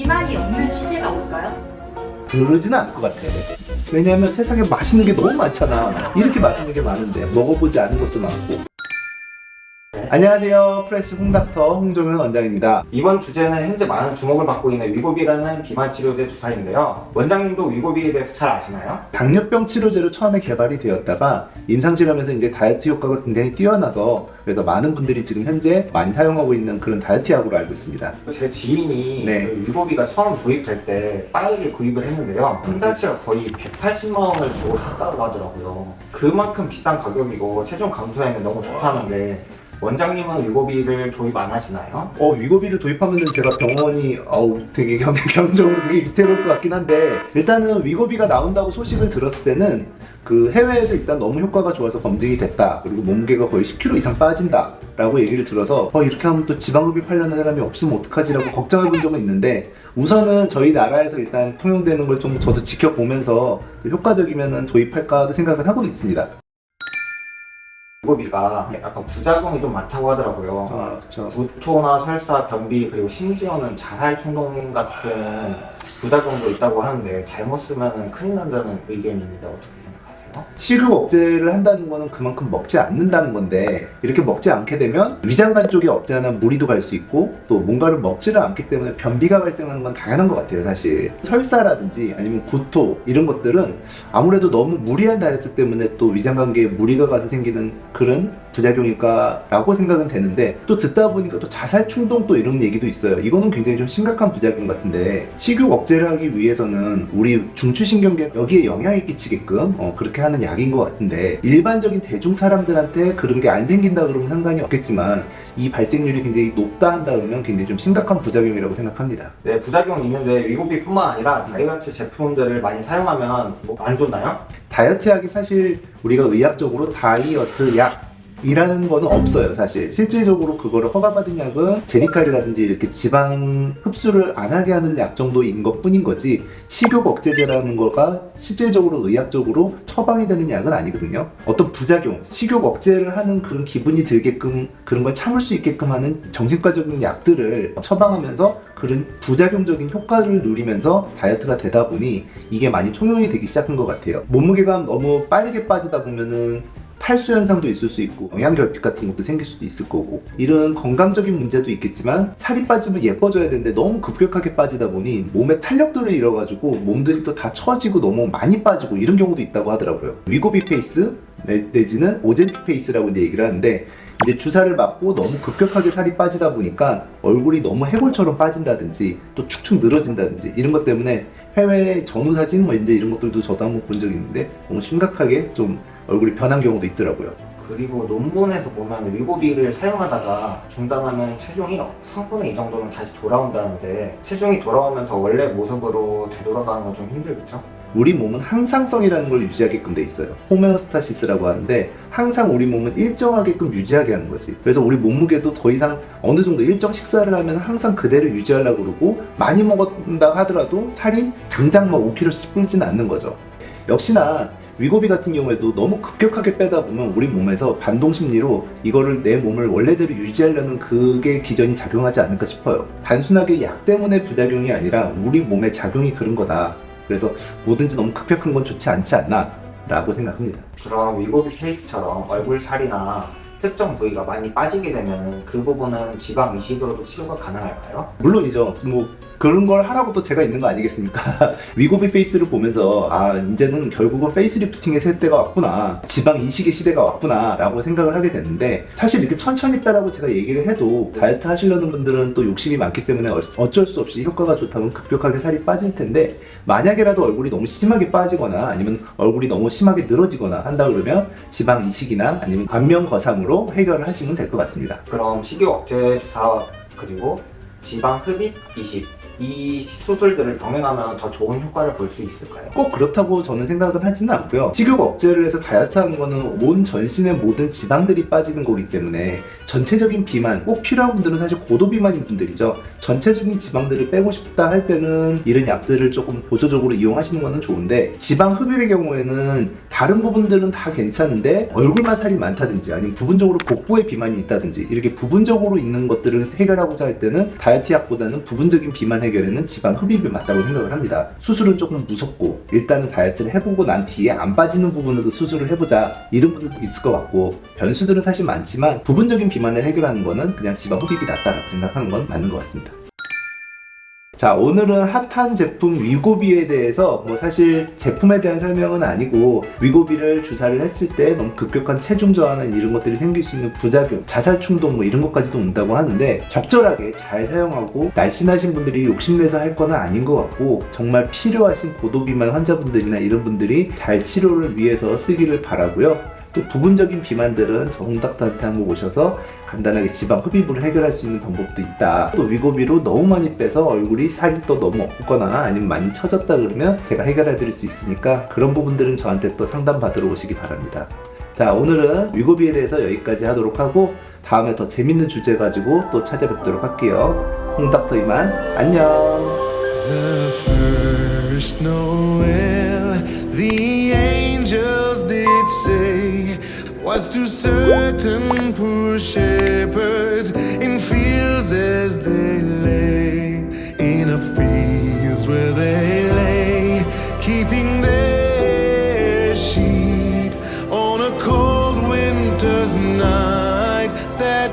비만이 없는 시대가 올까요? 그러지는 않을 것 같아. 왜냐하면 세상에 맛있는 게 너무 많잖아. 이렇게 맛있는 게 많은데 먹어보지 않은 것도 많고. 안녕하세요. 프레시 홍닥터 홍종현 원장입니다. 이번 주제는 현재 많은 주목을 받고 있는 위고비라는 비만 치료제 주사인데요. 원장님도 위고비에 대해서 잘 아시나요? 당뇨병 치료제로 처음에 개발이 되었다가 임상실험에서 이제 다이어트 효과가 굉장히 뛰어나서 그래서 많은 분들이 지금 현재 많이 사용하고 있는 그런 다이어트 약으로 알고 있습니다. 제 지인이 네. 그 위고비가 처음 도입될 때 빠르게 구입을 했는데요. 한 달치가 거의 180만 원을 주고 샀다고 하더라고요. 그만큼 비싼 가격이고 체중 감소에는 너무 좋다는데 원장님은 위고비를 도입 안 하시나요? 위고비를 도입하면 제가 병원이 되게 경제적으로 되게 위태로울 것 같긴 한데, 일단은 위고비가 나온다고 소식을 들었을 때는 그 해외에서 일단 너무 효과가 좋아서 검증이 됐다, 그리고 몸무게가 거의 10kg 이상 빠진다 라고 얘기를 들어서 이렇게 하면 또 지방흡입 하려는 사람이 없으면 어떡하지라고 걱정해 본 적은 있는데, 우선은 저희 나라에서 일단 통용되는 걸 좀 저도 지켜보면서 효과적이면 도입할까도 생각을 하고는 있습니다. 위고비가 약간 부작용이 좀 많다고 하더라고요. 그렇죠. 구토나 설사, 변비, 그리고 심지어는 자살 충동 같은 부작용도 있다고 하는데 잘못 쓰면 큰일 난다는 의견입니다. 어떻게 생각하세요? 식욕 억제를 한다는 거는 그만큼 먹지 않는다는 건데, 이렇게 먹지 않게 되면 위장관 쪽에 없지 않아 무리도 갈 수 있고, 또 뭔가를 먹지를 않기 때문에 변비가 발생하는 건 당연한 것 같아요. 사실 설사라든지 아니면 구토 이런 것들은 아무래도 너무 무리한 다이어트 때문에 또 위장관계에 무리가 가서 생기는 그런 부작용일까라고 생각은 되는데, 또 듣다 보니까 또 자살 충동 또 이런 얘기도 있어요. 이거는 굉장히 좀 심각한 부작용 같은데, 식욕 억제를 하기 위해서는 우리 중추신경계 여기에 영향이 끼치게끔 그렇게 하는 약인 것 같은데, 일반적인 대중 사람들한테 그런 게 안 생긴다 그러면 상관이 없겠지만 이 발생률이 굉장히 높다 한다 그러면 굉장히 좀 심각한 부작용이라고 생각합니다. 네, 부작용이 있는데 위고비뿐만 아니라 다이어트 제품들을 많이 사용하면 안 좋나요? 다이어트 약이 사실 우리가 의학적으로 다이어트 약이라는 거는 없어요. 사실 실질적으로 그거를 허가받은 약은 제니칼이라든지 이렇게 지방 흡수를 안 하게 하는 약 정도인 것 뿐인 거지, 식욕 억제제라는 거가 실질적으로 의학적으로 처방이 되는 약은 아니거든요. 어떤 부작용, 식욕 억제를 하는 그런 기분이 들게끔, 그런 걸 참을 수 있게끔 하는 정신과적인 약들을 처방하면서 그런 부작용적인 효과를 누리면서 다이어트가 되다 보니 이게 많이 통용이 되기 시작한 것 같아요. 몸무게가 너무 빠르게 빠지다 보면은 탈수 현상도 있을 수 있고 영양결핍 같은 것도 생길 수도 있을 거고, 이런 건강적인 문제도 있겠지만 살이 빠지면 예뻐져야 되는데 너무 급격하게 빠지다 보니 몸에 탄력들을 잃어가지고 몸들이 또 다 처지고 너무 많이 빠지고 이런 경우도 있다고 하더라고요. 위고비 페이스 내지는 오젠픽 페이스라고 이제 얘기를 하는데, 이제 주사를 맞고 너무 급격하게 살이 빠지다 보니까 얼굴이 너무 해골처럼 빠진다든지 또 축축 늘어진다든지 이런 것 때문에 해외 전후 사진 이제 이런 것들도 저도 한번 본 적이 있는데 너무 심각하게 좀 얼굴이 변한 경우도 있더라고요. 그리고 논문에서 보면 위고비를 사용하다가 중단하면 체중이 3분의 2 정도는 다시 돌아온다는데, 체중이 돌아오면서 원래 모습으로 되돌아가는 건 좀 힘들겠죠? 우리 몸은 항상성이라는 걸 유지하게끔 돼 있어요. 호메오스타시스라고 하는데, 항상 우리 몸은 일정하게끔 유지하게 하는 거지. 그래서 우리 몸무게도 더 이상 어느 정도 일정 식사를 하면 항상 그대로 유지하려고 그러고, 많이 먹었다 하더라도 살이 당장 막 5kg씩 뿔지는 않는 거죠. 역시나 위고비 같은 경우에도 너무 급격하게 빼다 보면 우리 몸에서 반동심리로 이거를 내 몸을 원래대로 유지하려는 그게 기전이 작용하지 않을까 싶어요. 단순하게 약 때문에 부작용이 아니라 우리 몸의 작용이 그런 거다. 그래서 뭐든지 너무 급격한 건 좋지 않지 않나 라고 생각합니다. 그럼 위고비 페이스처럼 얼굴 살이나 특정 부위가 많이 빠지게 되면 그 부분은 지방 이식으로도 치료가 가능할까요? 물론이죠. 그런 걸 하라고 또 제가 있는 거 아니겠습니까? 위고비 페이스를 보면서 이제는 결국은 페이스리프팅의 세대가 왔구나, 지방 이식의 시대가 왔구나 라고 생각을 하게 됐는데, 사실 이렇게 천천히 빼라고 제가 얘기를 해도 다이어트 하시려는 분들은 또 욕심이 많기 때문에 어쩔 수 없이 효과가 좋다면 급격하게 살이 빠질 텐데, 만약에라도 얼굴이 너무 심하게 빠지거나 아니면 얼굴이 너무 심하게 늘어지거나 한다 그러면 지방 이식이나 아니면 안면 거상으로 해결을 하시면 될 것 같습니다. 그럼 식욕 억제 주사 그리고 지방 흡입 이식, 이 수술들을 병행하면 더 좋은 효과를 볼 수 있을까요? 꼭 그렇다고 저는 생각은 하지는 않고요. 식욕 억제를 해서 다이어트 하는 거는 온 전신의 모든 지방들이 빠지는 거기 때문에 전체적인 비만, 꼭 필요한 분들은 사실 고도비만인 분들이죠. 전체적인 지방들을 빼고 싶다 할 때는 이런 약들을 조금 보조적으로 이용하시는 것은 좋은데, 지방 흡입의 경우에는 다른 부분들은 다 괜찮은데 얼굴만 살이 많다든지 아니면 부분적으로 복부에 비만이 있다든지 이렇게 부분적으로 있는 것들을 해결하고자 할 때는 다이어트 약보다는 부분적인 비만 해결에는 지방 흡입이 맞다고 생각을 합니다. 수술은 조금 무섭고 일단은 다이어트를 해보고 난 뒤에 안 빠지는 부분에도 수술을 해보자 이런 분들도 있을 것 같고, 변수들은 사실 많지만 부분적인 비만을 해결하는 거는 그냥 지방 흡입이 낫다라고 생각하는 건 맞는 것 같습니다. 자, 오늘은 핫한 제품 위고비에 대해서 사실 제품에 대한 설명은 아니고, 위고비를 주사를 했을 때 너무 급격한 체중 저하는 이런 것들이 생길 수 있는 부작용, 자살 충동 이런 것까지도 온다고 하는데, 적절하게 잘 사용하고 날씬하신 분들이 욕심내서 할 건 아닌 것 같고, 정말 필요하신 고도비만 환자분들이나 이런 분들이 잘 치료를 위해서 쓰기를 바라고요. 또 부분적인 비만들은 정닥터한테 한번 오셔서 간단하게 지방 흡입으로 해결할 수 있는 방법도 있다. 또 위고비로 너무 많이 빼서 얼굴이 살이 또 너무 없거나 아니면 많이 처졌다 그러면 제가 해결해 드릴 수 있으니까 그런 부분들은 저한테 또 상담 받으러 오시기 바랍니다. 자, 오늘은 위고비에 대해서 여기까지 하도록 하고, 다음에 더 재밌는 주제 가지고 또 찾아뵙도록 할게요. 홍닥터 이만 안녕. The first Noel, the angels did say, was to certain poor shepherds in fields as they lay, in a fields where they lay, keeping their sheep on a cold winter's night that